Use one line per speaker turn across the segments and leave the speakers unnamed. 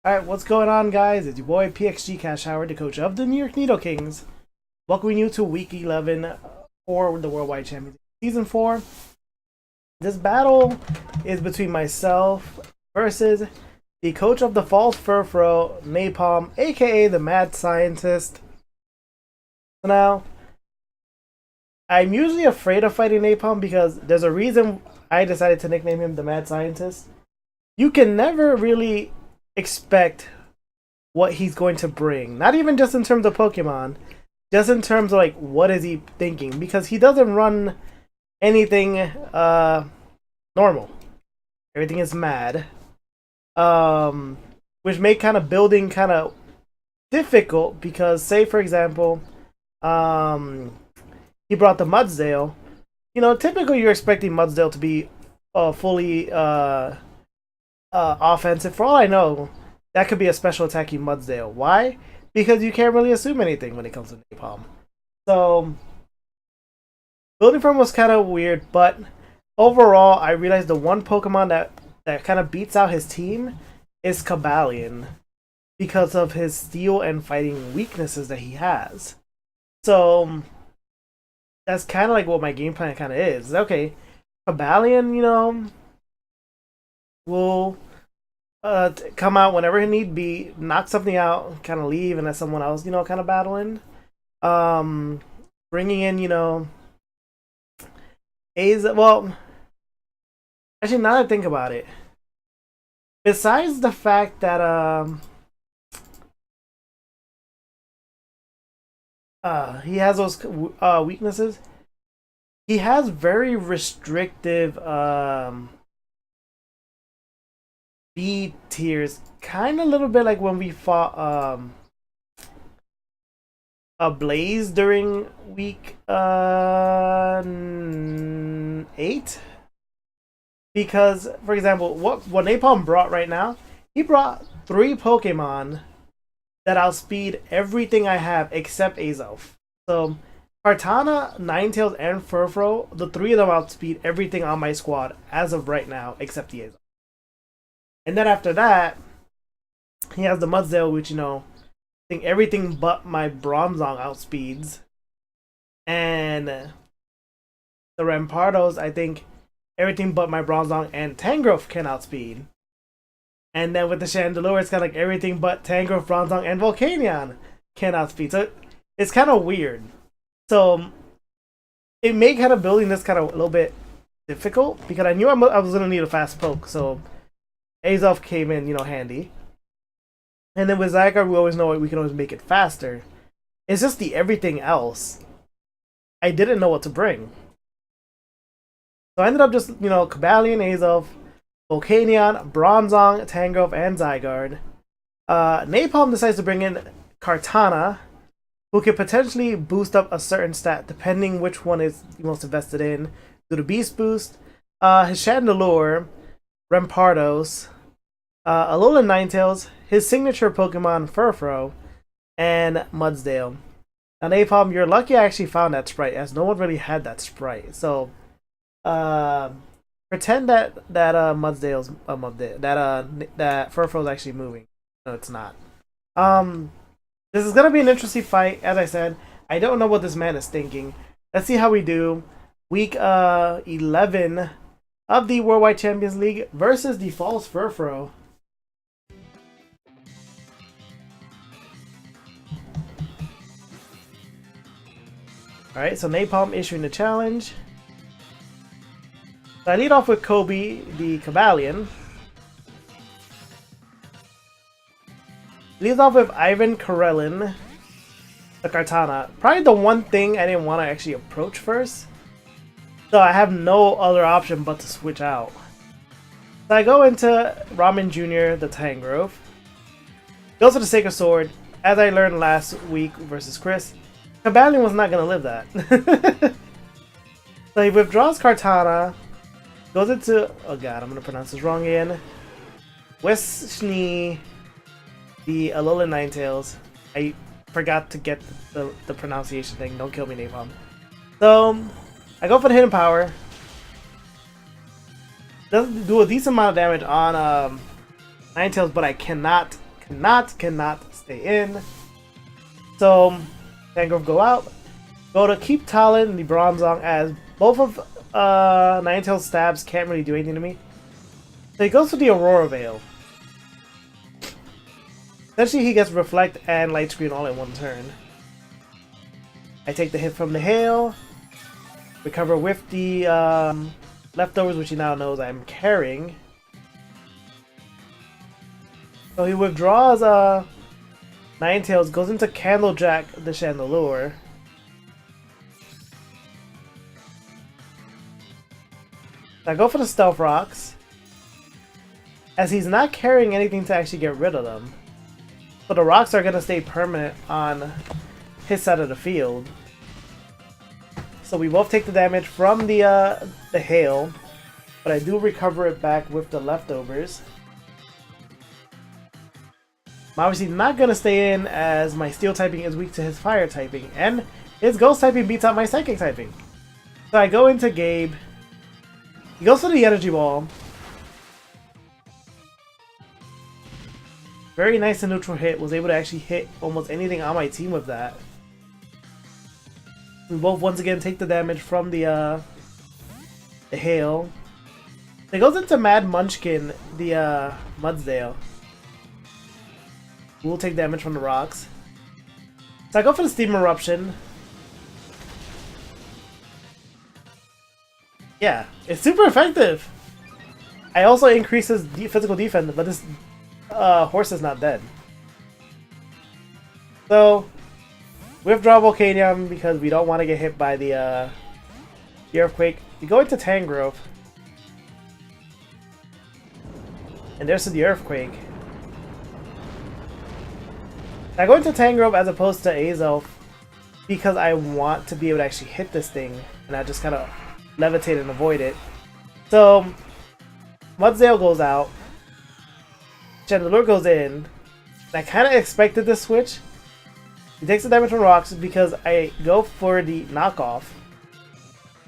Alright, what's going on, guys? It's your boy PXG Cash Howard, the coach of the New York Nido Kings. Welcoming you to week 11 for the Worldwide Championship Season 4. This battle is between myself versus the coach of the Falls Furfrou, Napalm, aka the Mad Scientist. Now, I'm usually afraid of fighting Napalm because there's a reason I decided to nickname him the Mad Scientist. You can never really expect what he's going to bring, not even just in terms of Pokemon, just in terms of like what is he thinking, because he doesn't run anything normal. Everything is mad, which make kind of building kind of difficult, because say for example he brought the Mudsdale. Typically you're expecting Mudsdale to be fully offensive. For all I know, that could be a special attacking Mudsdale. Why? Because you can't really assume anything when it comes to Napalm. So, building from was kind of weird, but overall, I realized the one Pokemon that kind of beats out his team is Cobalion, because of his steel and fighting weaknesses that he has. So, that's kind of like what my game plan kind of is. Okay, Cobalion, will come out whenever he need be, knock something out, kind of leave, and let someone else, kind of battling. Bringing in, well, actually, now that I think about it, besides the fact that he has those weaknesses, he has very restrictive B tiers, kind of a little bit like when we fought a Blaze during week 8. Because, for example, what Napalm brought right now, he brought 3 Pokemon that outspeed everything I have except Azelf. So, Kartana, Ninetales, and Furfrou, the 3 of them outspeed everything on my squad as of right now except the Azelf. And then after that, he has the Mudsdale, which, I think everything but my Bronzong outspeeds. And the Rampardos, I think everything but my Bronzong and Tangrowth can outspeed. And then with the Chandelure, it's kind of like everything but Tangrowth, Bronzong, and Volcanion can outspeed. So it's kind of weird. So it made kind of building this kind of a little bit difficult, because I knew I was going to need a fast poke. So Azelf came in, handy. And then with Zygarde, we always know we can always make it faster. It's just the everything else I didn't know what to bring. So I ended up just, Cobalion, Azelf, Volcanion, Bronzong, Tangrowth, and Zygarde. Napalm decides to bring in Kartana, who could potentially boost up a certain stat depending which one is most invested in. Do the Beast Boost, his Chandelure, Rampardos, Alolan Ninetales, his signature Pokemon Furfrou, and Mudsdale. Now, Napalm, you're lucky I actually found that sprite, as no one really had that sprite. So, pretend that Mudsdale's that Furfrou's actually moving. No, it's not. This is gonna be an interesting fight. As I said, I don't know what this man is thinking. Let's see how we do. Week 11 of the Worldwide Champions League versus the Falls Furfrou. Alright, so Napalm issuing the challenge. So I lead off with Kobe, the Cobalion. Leads off with Ivan Karelin, the Kartana. Probably the one thing I didn't want to actually approach first. So I have no other option but to switch out. So I go into Ramen Jr., the Tangrowth. Goes to the Sacred Sword. As I learned last week versus Chris, Cobalion was not going to live that. So he withdraws Kartana. Goes into... oh god, I'm going to pronounce this wrong again. Westney, the Alolan Ninetales. I forgot to get the pronunciation thing. Don't kill me, Napalm. So I go for the Hidden Power. Does do a decent amount of damage on Ninetales, but I cannot cannot stay in. So Tangrowth go out. Go to keep Talon the Bronzong, as both of Ninetales stabs can't really do anything to me. So he goes for the Aurora Veil. Essentially he gets Reflect and Light Screen all in one turn. I take the hit from the Hail. Recover with the leftovers, which he now knows I'm carrying. So he withdraws Ninetales, goes into Candlejack the Chandelure. I go for the Stealth Rocks, as he's not carrying anything to actually get rid of them. So the rocks are going to stay permanent on his side of the field. So we both take the damage from the Hail, but I do recover it back with the leftovers. I'm obviously not going to stay in, as my Steel typing is weak to his Fire typing, and his Ghost typing beats out my Psychic typing. So I go into Gabe. He goes for the Energy Ball. Very nice and neutral hit. Was able to actually hit almost anything on my team with that. We both once again take the damage from the Hail. It goes into Mad Munchkin, the Mudsdale. We'll take damage from the rocks. So I go for the Steam Eruption. Yeah, it's super effective. I also increase his physical defense, but this horse is not dead. So withdraw Volcanion because we don't want to get hit by the Earthquake. We go into Tangrowth. And there's the Earthquake. I go into Tangrowth as opposed to Azelf because I want to be able to actually hit this thing, and I just kind of levitate and avoid it. So Mudsdale goes out. Chandelure goes in. I kind of expected this switch. He takes the damage from rocks because I go for the knockoff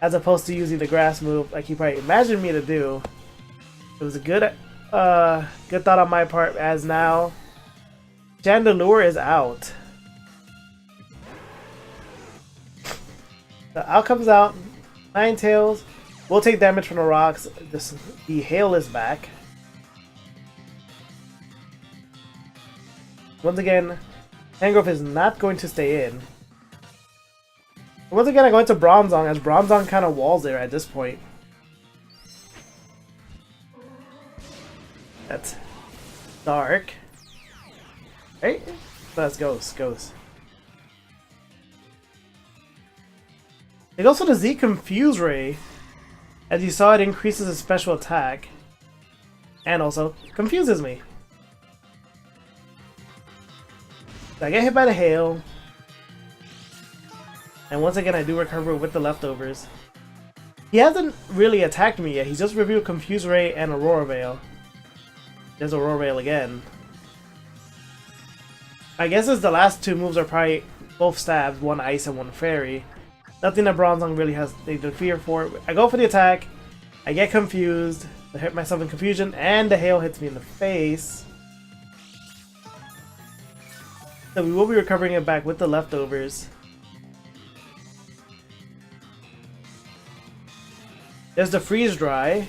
as opposed to using the grass move like he probably imagined me to do. It was a good thought on my part, as now Chandelure is out. The out comes out. Ninetales will take damage from the rocks. The Hail is back. Once again, Tangrowth is not going to stay in. Once again, I go into Bronzong, as Bronzong kind of walls there at this point. That's dark. Right? That's Ghost. It goes for the Z Confuse Ray. As you saw, it increases his special attack. And also confuses me. So I get hit by the Hail. And once again, I do recover with the leftovers. He hasn't really attacked me yet. He's just revealed Confuse Ray and Aurora Veil. There's Aurora Veil again. I guess as the last two moves are probably both stabs, one ice and one fairy. Nothing that Bronzong really has the fear for. I go for the attack. I get confused. I hit myself in confusion, and the Hail hits me in the face. So we will be recovering it back with the leftovers. There's the Freeze Dry.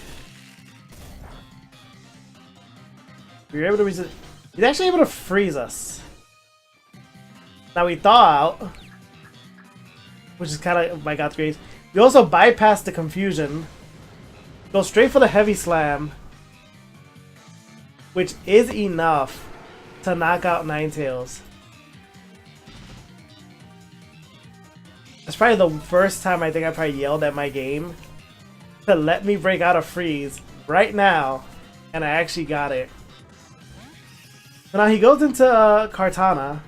We were able to resist. He's actually able to freeze us. Now we thaw out, which is kind of by God's grace. We also bypass the confusion. Go straight for the Heavy Slam, which is enough to knock out Ninetales. That's probably the first time I think I probably yelled at my game to let me break out a freeze right now, and I actually got it. So now he goes into Kartana.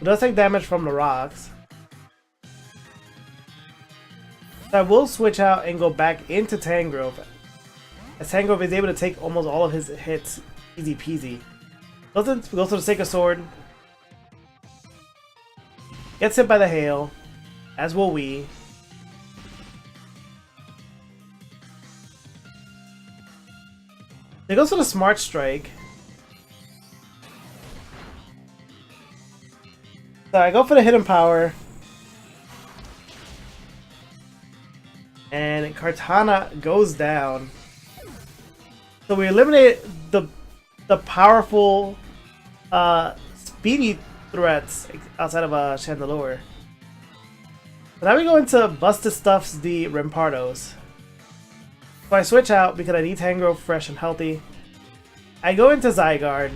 It does take damage from the rocks. So I will switch out and go back into Tangrowth, as Tangrowth is able to take almost all of his hits easy peasy. Goes for the Sacred Sword. Gets hit by the Hail, as will we. It goes for the Smart Strike. So I go for the hidden power. And Kartana goes down. So we eliminate the powerful speedy threats outside of Chandelure. So now we go into Busted Stuffs the Rampardos. So I switch out because I need Tangrowth fresh and healthy. I go into Zygarde.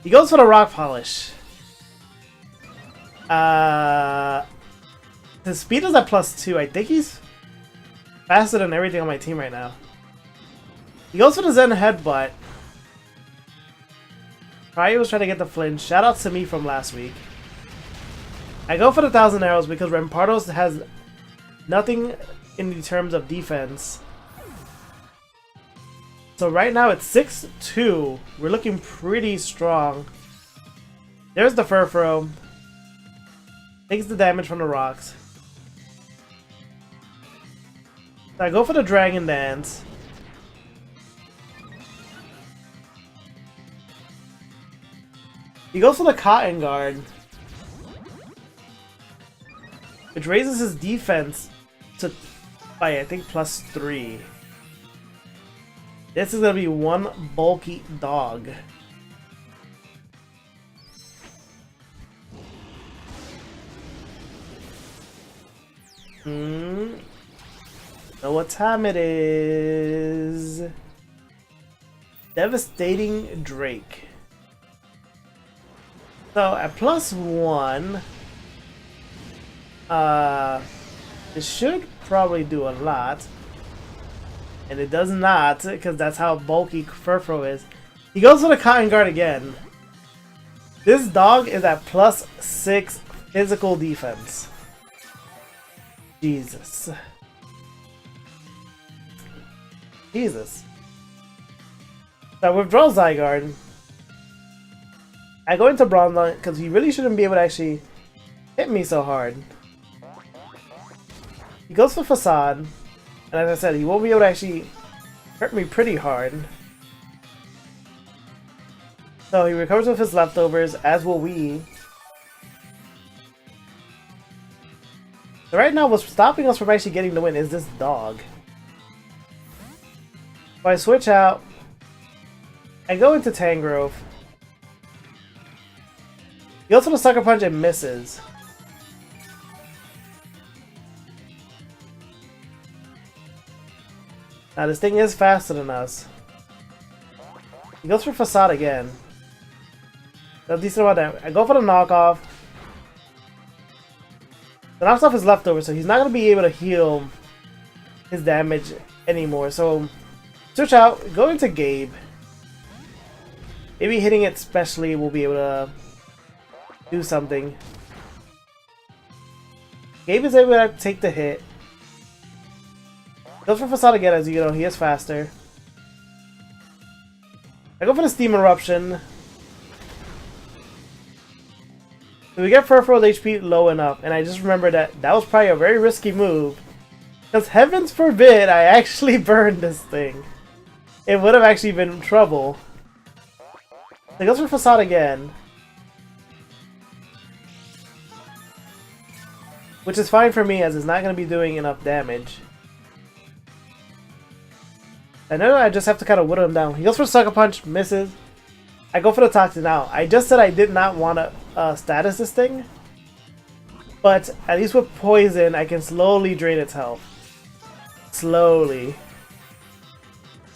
He goes for the Rock Polish. His speed is at +2. I think he's faster than everything on my team right now. He goes for the Zen Headbutt. Probably was trying to get the flinch. Shout out to me from last week. I go for the 1,000 Arrows because Rampardos has nothing in terms of defense. So right now it's 6-2. We're looking pretty strong. There's the Furfrou. Takes the damage from the rocks. So I go for the Dragon Dance. He goes for the Cotton Guard, which raises his defense to by I think +3. This is gonna be one bulky dog. Know what time it is? Devastating Drake. So at +1, it should probably do a lot, and it does not because that's how bulky Furfrou is. He goes for the Cotton Guard again. This dog is at +6 physical defense. Jesus. Jesus. So I withdraw Zygarde. I go into Bronzong because he really shouldn't be able to actually hit me so hard. He goes for Facade, and as I said, he won't be able to actually hurt me pretty hard. So he recovers with his leftovers, as will we. So right now, what's stopping us from actually getting the win is this dog. If I switch out, I go into Tangrowth. He goes for the Sucker Punch and misses. Now this thing is faster than us. He goes for Facade again. That's decent amount of damage. I go for the knockoff. The knockoff is leftover, so he's not going to be able to heal his damage anymore. So switch out, go into Gabe. Maybe hitting it specially will be able to do something. Gabe is able to take the hit. Goes for Facade again, as you know, he is faster. I go for the Steam Eruption. So we get Furfrou's HP low enough, and I just remember that that was probably a very risky move. Because heavens forbid I actually burned this thing. It would have actually been trouble. So it goes for Facade again. Which is fine for me, as it's not going to be doing enough damage. I know I just have to kind of whittle him down. He goes for Sucker Punch, misses. I go for the Toxin out. I just said I did not want to status this thing. But at least with Poison, I can slowly drain its health. Slowly.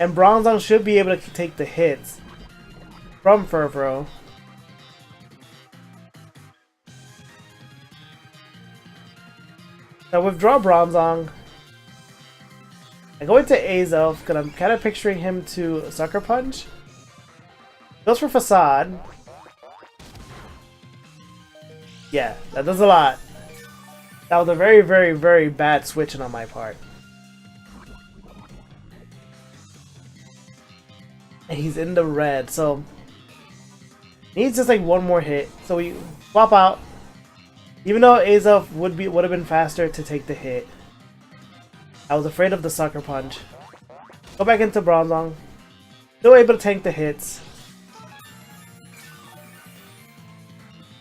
And Bronzong should be able to take the hits from Furfrou. So I withdraw Bronzong. I go into Azelf because I'm kind of picturing him to Sucker Punch. Goes for Facade. Yeah, that does a lot. That was a very, very, very bad switching on my part. And he's in the red, so needs just like one more hit. So we swap out. Even though Azelf would have been faster to take the hit. I was afraid of the Sucker Punch. Go back into Bronzong. Still able to tank the hits.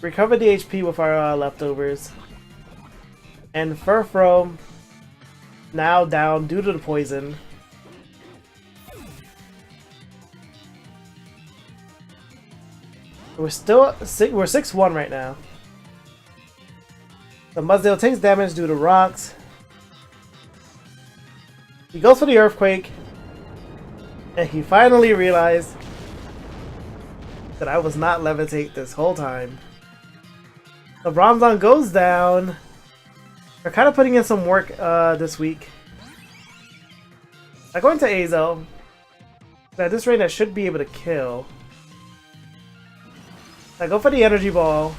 recover the HP with our leftovers. And Furfrou now down due to the poison. We're 6-1 right now. The Mudsdale takes damage due to rocks. He goes for the earthquake. And he finally realized that I was not levitate this whole time. The Bronzong goes down. They're kind of putting in some work this week. I go into Azo. At this rate I should be able to kill. I go for the energy ball.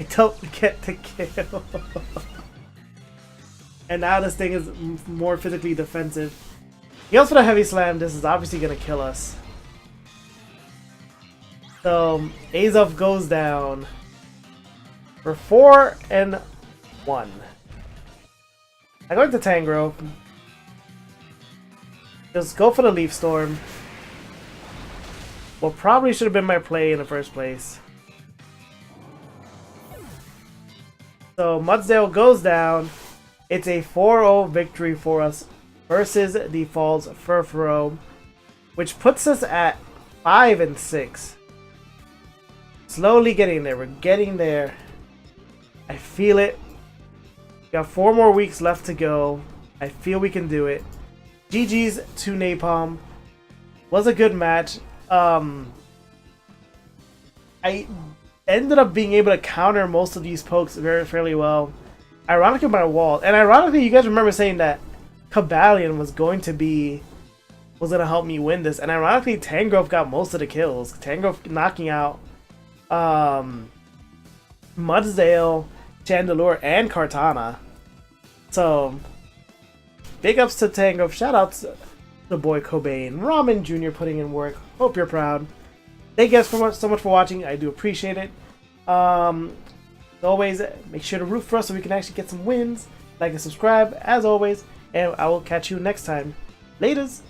I don't get to kill. And now this thing is more physically defensive. He goes for the heavy slam. This is obviously going to kill us. So Azov goes down. We're 4-1. I go into Tangrowth. Just go for the Leaf Storm. Well, probably should have been my play in the first place. So Mudsdale goes down. It's a 4-0 victory for us versus the Falls Furfrou, which puts us at 5-6. Slowly getting there. We're getting there. I feel it. Got 4 more weeks left to go. I feel we can do it. GG's to Napalm. Was a good match. I ended up being able to counter most of these pokes fairly well. Ironically, my wall. And ironically, you guys remember saying that Cobalion was going to help me win this. And ironically, Tangrowth got most of the kills. Tangrowth knocking out Mudsdale, Chandelure, and Kartana. So, big ups to Tangrowth. Shout out to the boy Cobain. Ramen Jr. putting in work. Hope you're proud. Thank you guys so much for watching. I do appreciate it. As always, make sure to root for us so we can actually get some wins. Like and subscribe, as always. And I will catch you next time. Laters!